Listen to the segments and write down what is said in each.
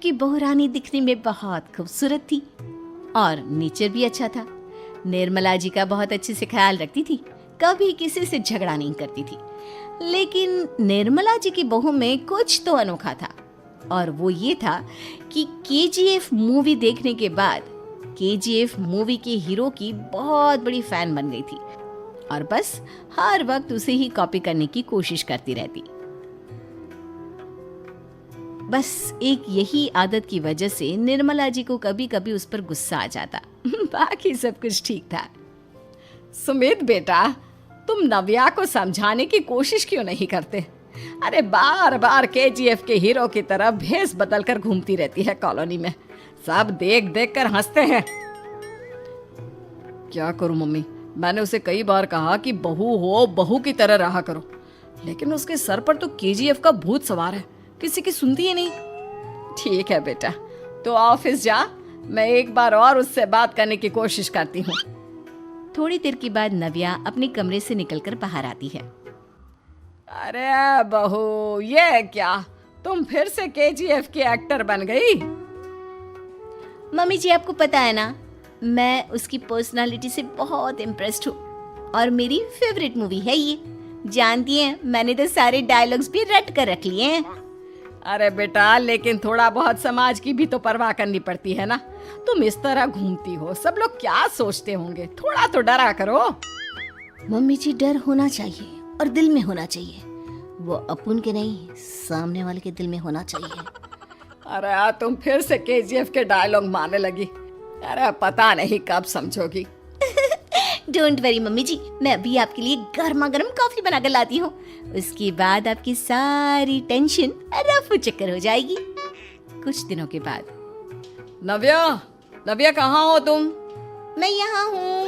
की बहू रानी दिखने में बहुत खूबसूरत थी और नेचर भी अच्छा था। निर्मला जी का बहुत अच्छे से ख्याल रखती थी, कभी किसी से झगड़ा नहीं करती थी। लेकिन निर्मला जी की बहू में कुछ तो अनोखा था और वो ये था कि केजीएफ मूवी देखने के बाद केजीएफ मूवी के हीरो की बहुत बड़ी फैन बन गई थी और बस हर वक्त उसे ही कॉपी करने की कोशिश करती रहती। बस एक यही आदत की वजह से निर्मला जी को कभी कभी उस पर गुस्सा आ जाता। बाकी सब कुछ ठीक था। सुमित बेटा, तुम नव्या को समझाने की कोशिश क्यों नहीं करते? अरे बार बार केजीएफ के हीरो की तरह भेस बदल कर घूमती रहती है कॉलोनी में, सब देख देख कर हंसते हैं। क्या करूं मम्मी, मैंने उसे कई बार कहा कि बहू हो, बहू की तरह रहा करो, लेकिन उसके सर पर तो केजीएफ का भूत सवार है, किसी की सुनती ही नहीं। ठीक है बेटा, तो ऑफिस जा, मैं एक बार और उससे बात करने की कोशिश करती हूँ। थोड़ी देर के बाद नव्या अपने कमरे से निकलकर बाहर आती है। अरे बहू, ये क्या, तुम फिर से केजीएफ की एक्टर बन गई? मम्मी जी, आपको पता है ना, मैं उसकी पर्सनालिटी से बहुत इम्प्रेस्ड हूँ और मेरी फेवरेट मूवी है ये। जानती हैं, मैंने तो सारे डायलॉग्स भी रट कर रख लिए हैं। अरे बेटा, लेकिन थोड़ा बहुत समाज की भी तो परवाह करनी पड़ती है ना। तुम इस तरह घूमती हो, सब लोग क्या सोचते होंगे, थोड़ा तो डरा करो। मम्मी जी, डर होना चाहिए और दिल में होना चाहिए, वो अपन के नहीं, सामने वाले के दिल में होना चाहिए। अरे तुम फिर से केजीएफ के डायलॉग मारने लगी। अरे पता नहीं कब समझोगी। डोंट वरी मम्मी जी, मैं अभी आपके लिए गर्मा गर्म कॉफी बना कर लाती हूँ। उसके बाद आपकी सारी टेंशन रफू चक्कर हो जाएगी। कुछ दिनों के बाद। नव्या, नव्या कहाँ हो तुम? मैं यहाँ हूँ।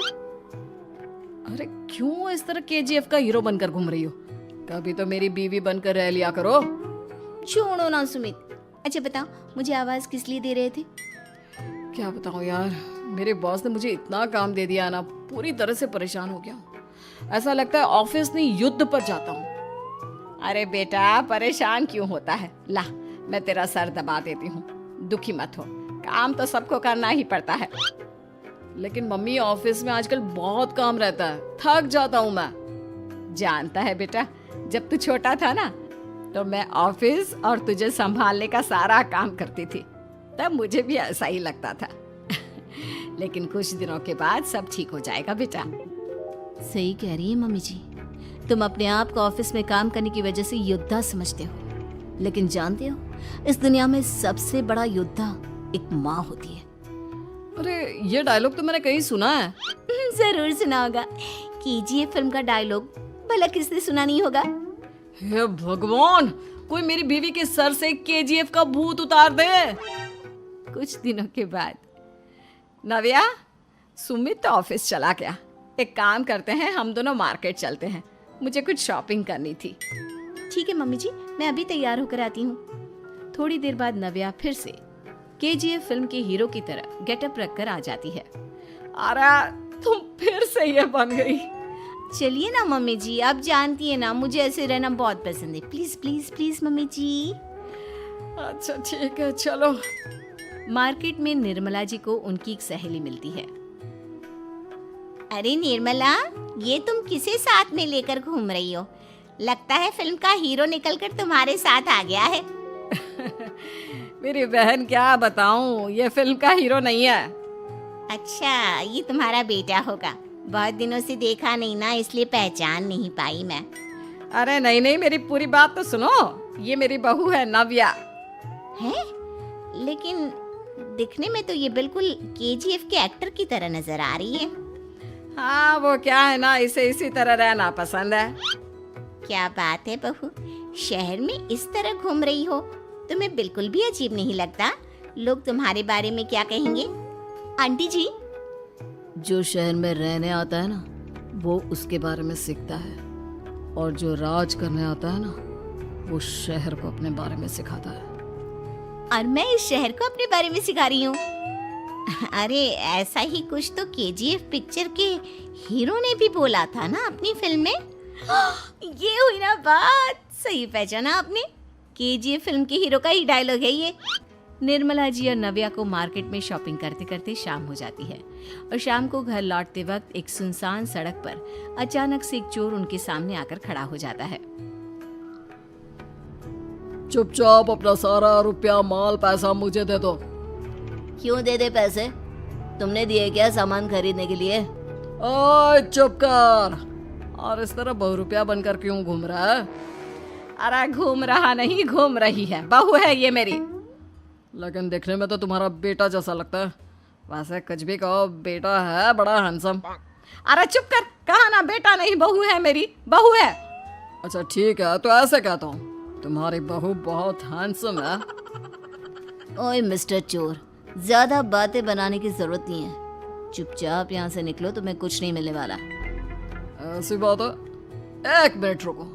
अरे क्यों इस तरह केजीएफ का हीरो बनकर घूम रही हो? कभी तो मेरी बीवी बनकर रह लिया करो। छोड़ो ना सुमित। अच्छा बताओ, मुझे आवाज किस लिए दे रहे थे? क्या बताऊं यार, मेरे बॉस ने मुझे इतना काम दे दिया ना, पूरी तरह से परेशान हो गया हूँ। ऐसा लगता है ऑफिस नहीं, युद्ध पर जाता हूँ। अरे बेटा, परेशान क्यों होता है? ला, मैं तेरा सर दबा देती हूँ, दुखी मत हो, काम तो सबको करना ही पड़ता है। लेकिन मम्मी, ऑफिस में आजकल बहुत काम रहता है, थक जाता हूँ मैं। जानता है बेटा, जब तू छोटा था ना, तो मैं ऑफिस और तुझे संभालने का सारा काम करती थी, तब मुझे भी ऐसा ही लगता था। लेकिन कुछ दिनों के बाद सब ठीक हो जाएगा बेटा। सही कह रही है मम्मी जी, तुम अपने आप को ऑफिस में काम करने की वजह से योद्धा समझते हो, लेकिन जानते हो, इस दुनिया में सबसे बड़ा योद्धा एक माँ होती है। अरे ये डायलॉग तो मैंने कहीं सुना है। जरूर सुना होगा, केजीएफ फिल्म का डायलॉग, भला किसने सुना नहीं होगा? हे भगवान, कोई मेरी बीवी के सर से केजीएफ का भूत उतार दे। कुछ दिनों के बाद। नव्या, सुमित तो ऑफिस चला गया, एक काम करते हैं, हम दोनों मार्केट चलते हैं, मुझे कुछ शॉपिंग करनी थी। ठीक है मम्मी जी, मैं अभी तैयार होकर आती हूँ। थोड़ी देर बाद नव्या फिर से केजीएफ फिल्म के हीरो की तरह गेटअप रखकर आ जाती है। अरे तुम फिर से ये बन गई। चलिए ना मम्मी जी, आप जानती है ना, मुझे ऐसे रहना बहुत पसंद है। प्लीज प्लीज प्लीज मम्मी जी। अच्छा ठीक है, चलो। मार्केट में निर्मला जी को उनकी एक सहेली मिलती है। अरे निर्मला, ये तुम किसे साथ में लेकर घूम रही हो? लगता है फिल्म का हीरो निकलकर तुम्हारे साथ आ गया है। मेरी बहन, क्या बताऊं, ये फिल्म का हीरो नहीं है। अच्छा, ये तुम्हारा बेटा होगा, बहुत दिनों से देखा नहीं ना, इसलिए पहचान नहीं पाई मैं। अरे नहीं नहीं, मेरी पूरी बात तो सुनो, ये मेरी बहू है नव्या। है? लेकिन दिखने में तो ये बिल्कुल केजीएफ के एक्टर की तरह नजर आ रही है। हाँ, वो क्या है ना, इसे इसी तरह रहना पसंद है। क्या बात है बहू, शहर में इस तरह घूम रही हो, तुम्हें बिल्कुल भी अजीब नहीं लगता? लोग तुम्हारे बारे में क्या कहेंगे? आंटी जी, जो शहर में रहने आता है ना, वो उसके बारे में सीखता है, और जो राज करने आता है ना, वो शहर को अपने बारे में सिखाता है। और मैं इस शहर को अपने बारे में सिखा रही हूँ। अरे ऐसा ही कुछ तो केजीएफ पिक्चर के हीरो ने भी बोला था ना अपनी फिल्म में। ये हुई ना बात, सही पहचाना आपने, केजीएफ फिल्म के हीरो का ही डायलॉग है ये। निर्मला जी और नव्या को मार्केट में शॉपिंग करते करते शाम हो जाती है और शाम को घर लौटते वक्त एक सुनसान सड़क पर अचानक से एक चोर उनके सामने आकर खड़ा हो जाता है। चुपचाप अपना सारा रुपया माल पैसा मुझे दे दो। क्यों दे दे पैसे? तुमने दिए क्या सामान खरीदने के लिए? ओए चुप कर। और इस तरह बहुरुपया बनकर क्यों घूम रहा है? अरे घूम रहा नहीं, घूम रही है, बहू है ये मेरी। लेकिन देखने में तो तुम्हारा बेटा जैसा लगता है। वैसे कुछ भी कहो, बेटा है बड़ा हैंडसम। अरे चुप कर, कहा ना बेटा नहीं बहू है मेरी, बहू है। अच्छा ठीक है, तो ऐसे कहता हूँ, तुम्हारी बहू बहुत हैंडसम है। ओए मिस्टर चोर, ज्यादा बातें बनाने की जरूरत नहीं है। चुपचाप यहाँ से निकलो, तुम्हें कुछ नहीं मिलने वाला। ऐसी बात है? एक मिनट रुको,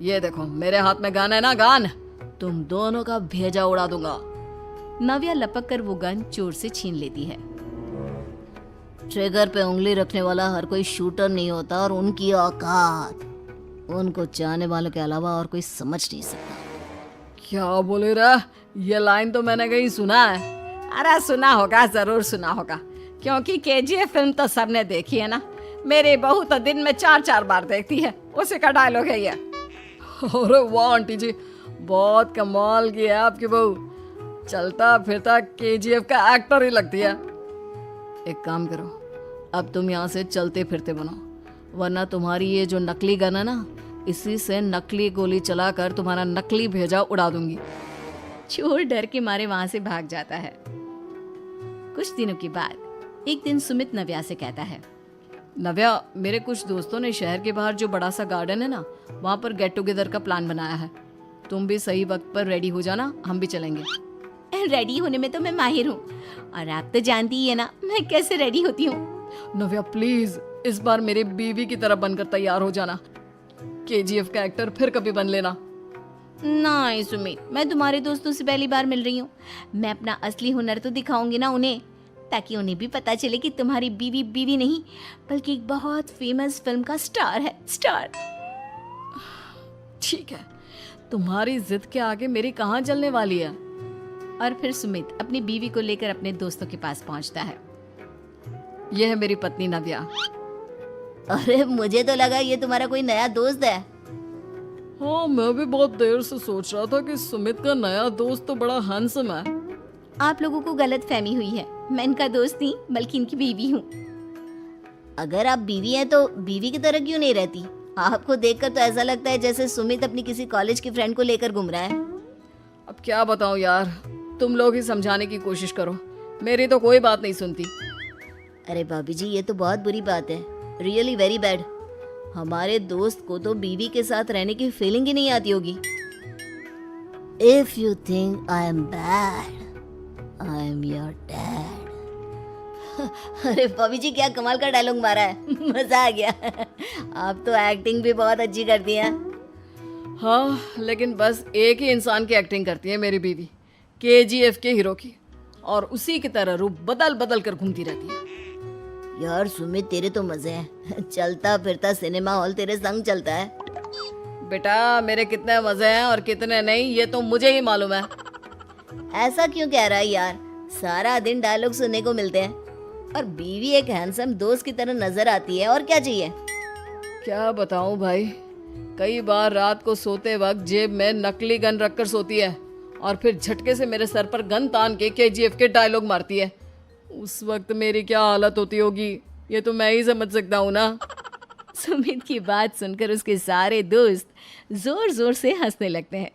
ये देखो मेरे हाथ में गन है ना, गन। तुम दोनों का भेजा उड़ा दूंगा। नव्या लपक कर वो गन चोर से छीन लेती है। ट्रिगर पे उंगली रखने वाला हर कोई शूटर नहीं होता और उनकी औकात उनको चाहने वालों के अलावा और कोई समझ नहीं सकता। क्या बोले रे? ये लाइन तो मैंने कहीं सुना है। अरे सुना होगा, जरूर सुना होगा, क्योंकि केजीएफ फिल्म तो सबने देखी है ना। मेरी बहू तो दिन में 4-4 बार देखती है, उसी का डायलॉग है ये। अरे वाह आंटी जी, बहुत कमाल की है आपकी बहू। चलता फिरता केजीएफ का एक्टर ही लगती है। एक काम करो, अब तुम यहाँ से चलते फिरते बनो, वरना तुम्हारी ये जो नकली गन है ना, इसी से नकली गोली चलाकर तुम्हारा नकली भेजा उड़ा दूंगी। चोर डर के मारे वहां से भाग जाता है। कुछ दिनों के बाद एक दिन सुमित नव्या से कहता है, नव्या, मेरे कुछ दोस्तों ने शहर के बाहर जो बड़ा सा गार्डन है ना, वहाँ पर गेट टुगेदर का प्लान बनाया है। तुम भी सही वक्त पर रेडी हो जाना, हम भी चलेंगे। रेडी होने में तो मैं माहिर हूँ, और आप तो जानती ही है ना मैं कैसे रेडी होती हूँ। नव्या प्लीज, इस बार मेरी बीवी की तरह बनकर तैयार हो जाना। केजीएफ का एक्टर फिर कभी बन लेना। नहीं सुमित, मैं तुम्हारे दोस्तों से पहली बार मिल रही हूँ। मैं अपना असली हुनर तो दिखाऊंगी ना उन्हें, ताकि उन्हें भी पता चले कि तुम्हारी बीवी बीवी नहीं बल्कि एक बहुत फेमस फिल्म का स्टार है, स्टार। ठीक है, तुम्हारी जिद के आगे मेरी कहाँ जलने वाली है। और फिर सुमित अपनी बीवी को लेकर अपने दोस्तों के पास पहुंचता है। यह है मेरी पत्नी नव्या। अरे मुझे तो लगा ये तुम्हारा कोई नया दोस्त है। हाँ, मैं भी बहुत देर से सोच रहा था कि सुमित का नया दोस्त तो बड़ा हैंडसम है। आप लोगों को गलत फहमी हुई है, मैं इनका दोस्त नहीं बल्कि इनकी बीवी हूँ। अगर आप बीवी हैं तो बीवी की तरह क्यों नहीं रहती? आपको देखकर तो ऐसा लगता है जैसे सुमित अपनी किसी कॉलेज की फ्रेंड को लेकर घूम रहा है। अब क्या बताऊं यार, तुम लोग ही समझाने की कोशिश करो, मेरी तो कोई बात नहीं सुनती। अरे भाभी जी, ये तो बहुत बुरी बात है, रियली वेरी बैड। हमारे दोस्त को तो बीवी के साथ रहने की फीलिंग ही नहीं आती होगी। If you think I am bad, I am your dad. अरे भाभी जी, क्या कमाल का डायलॉग मारा है, मजा आ गया। आप तो एक्टिंग भी बहुत अच्छी करती हैं। हाँ, लेकिन बस एक ही इंसान की एक्टिंग करती है मेरी बीवी, केजीएफ के हीरो की, और उसी की तरह रूप बदल बदल कर घूमती रहती है। यार सुमित, तेरे तो मजे हैं, चलता फिरता सिनेमा हॉल तेरे संग चलता है। बेटा, मेरे कितने मजे हैं और कितने नहीं ये तो मुझे ही मालूम है। ऐसा क्यों कह रहा है यार, सारा दिन डायलॉग सुनने को मिलते हैं और बीवी एक हैंडसम दोस्त की तरह नजर आती है, और क्या चाहिए? क्या बताऊं भाई, कई बार रात को सोते वक्त जेब में नकली गन रखकर सोती है और फिर झटके से मेरे सर पर गन तान के केजीएफ के डायलॉग मारती है। उस वक्त मेरी क्या हालत होती होगी, ये तो मैं ही समझ सकता हूँ ना। सुमित की बात सुनकर उसके सारे दोस्त जोर जोर से हंसने लगते हैं।